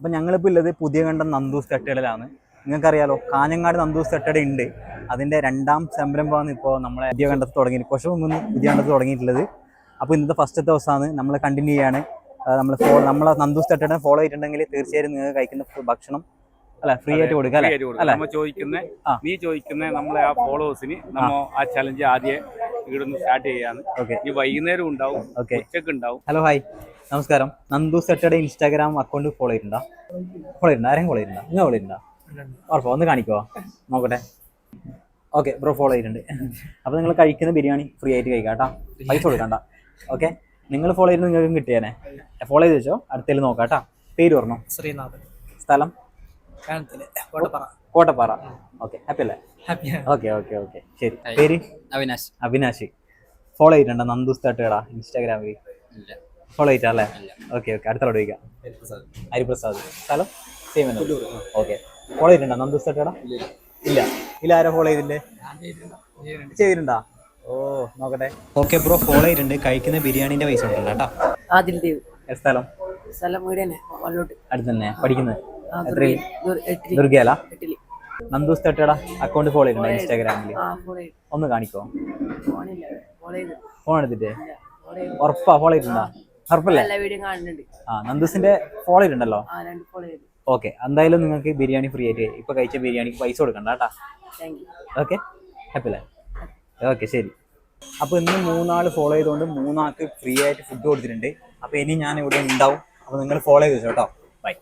അപ്പോൾ ഞങ്ങളിപ്പോൾ ഉള്ളത് പുതിയ കണ്ടം നന്ദൂസ് തട്ടുകടയിലാണ്. നിങ്ങൾക്കറിയാലോ കാഞ്ഞങ്ങാട് നന്ദൂസ് തട്ടുകട ഉണ്ട്. അതിൻ്റെ രണ്ടാം സംരംഭമാണ് ഇപ്പോൾ നമ്മളെ പുതിയ കണ്ടത്ത് തുടങ്ങിയിട്ട് കുറച്ച് മുമ്പ് പുതിയ കണ്ടത്ത് തുടങ്ങിയിട്ടുള്ളത്. അപ്പോൾ ഇന്നത്തെ ഫസ്റ്റത്തെ ദിവസമാണ് നമ്മൾ കണ്ടിന്യൂ ചെയ്യാണ്. നമ്മളെ നന്ദൂസ് തട്ടുകട ഫോളോ ചെയ്തിട്ടുണ്ടെങ്കിൽ തീർച്ചയായും നിങ്ങൾക്ക് കഴിക്കുന്ന ഭക്ഷണം അല്ല ഫ്രീ ആയിട്ട് കൊടുക്കുക അല്ലേ? നീ ചോദിക്കുന്ന നമ്മളെ ആ ഫോളോവേഴ്സിന് നമ്മൾ ആ ചലഞ്ച് ആദ്യം ഇവിടുന്ന് സ്റ്റാർട്ട് ചെയ്യാണ്. ഓക്കെ, ഈ വൈകുന്നേരം ഉണ്ടാവും, ഉച്ചക്ക് ഉണ്ടാവും. ഹലോ ഹായ് നമസ്കാരം. നന്ദൂസ് തട്ടുകട ഇൻസ്റ്റാഗ്രാം അക്കൗണ്ട് ഫോളോ ചെയ്തിട്ടുണ്ടോ? ആരെയും ഫോളോ ചെയ്തിട്ടുണ്ടോ? നിങ്ങൾ ഫോളോ ചെയ്തിട്ടുണ്ടോ? ഉറപ്പോ ഒന്ന് കാണിക്കുമോ നോക്കട്ടെ. ഓക്കെ ബ്രോ ഫോളോ ചെയ്തിട്ടുണ്ട്. അപ്പോൾ നിങ്ങൾ കഴിക്കുന്ന ബിരിയാണി ഫ്രീ ആയിട്ട് കഴിക്കാം കേട്ടോ, പൈസ കൊടുക്കണ്ട. ഓക്കെ, നിങ്ങൾ ഫോളോ ചെയ്ത് നിങ്ങൾക്കും കിട്ടിയാനെ. ഫോളോ ചെയ്ത് വെച്ചോ, അടുത്തേൽ നോക്കാം കേട്ടോ. പേര് പറഞ്ഞോ? ശ്രീനാഥ്. സ്ഥലം? കോട്ടപ്പാറ. ഓക്കെ, ഹാപ്പി അല്ലേ? ഓക്കെ ഓക്കെ ഓക്കെ ശരി. പേര്? അവിനാശ്. ഫോളോ ചെയ്തിട്ടുണ്ടോ നന്ദൂസ് തട്ടുകട ഇൻസ്റ്റാഗ്രാമിൽ? ഫോളോ ചെയ്തിട്ടാ അല്ലേ? ഓക്കെ ഓക്കെ, അടുത്തോട് ചോദിക്കാം. ഹരിപ്രസാദ്. സ്ഥലം സെയിം തന്നെ? ഓക്കെ, ഫോളോ ചെയ്തിട്ടുണ്ടോ നന്ദൂസ് തട്ടുകട? ഇല്ല ആരാ ഫോളോ ചെയ്തില്ലേ? ചെയ്തിട്ടുണ്ടാ? ഓ നോക്കട്ടെ. ഓക്കെ ബ്രോ ഫോളോ ചെയ്തിട്ടുണ്ട്. കഴിക്കുന്ന ബിരിയാണിന്റെ പൈസ കൊടുക്കണ്ട കേട്ടോ. ആദിൽദേവ്. സ്ഥലം? അടുത്ത് തന്നെ. പഠിക്കുന്നത് ദുർഗയല്ല? നന്ദൂസ് തട്ടുകട അക്കൗണ്ട് ഫോളോ ചെയ്തിട്ടുണ്ടോ ഇൻസ്റ്റാഗ്രാമിൽ? ഒന്ന് കാണിക്കോ? ഫോൺ എടുത്തിട്ട് ഉറപ്പാ ഫോളോ ചെയ്തിട്ടുണ്ടോ? ഉറപ്പല്ലേ? നന്ദൂസിന്റെ ഫോളോ ചെയ്തിട്ടുണ്ടല്ലോ. ഓക്കെ, എന്തായാലും നിങ്ങൾക്ക് ബിരിയാണി ഫ്രീ ആയിട്ട് ഇപ്പൊ കഴിച്ച ബിരിയാണിക്ക് പൈസ കൊടുക്കണ്ട കേട്ടാ. ഓക്കെ, ഹാപ്പി അല്ലേ? ഓക്കെ ശരി. അപ്പോൾ ഇന്ന് 3 ആൾ ഫോളോ ചെയ്തുകൊണ്ട് 3 ആൾക്ക് ഫ്രീ ആയിട്ട് ഫുഡ് കൊടുത്തിട്ടുണ്ട്. അപ്പോൾ ഇനി ഞാൻ ഇവിടെ ഉണ്ടാവും. അപ്പോൾ നിങ്ങൾ ഫോളോ ചെയ്ത് വെച്ചോ കേട്ടോ. ബൈ.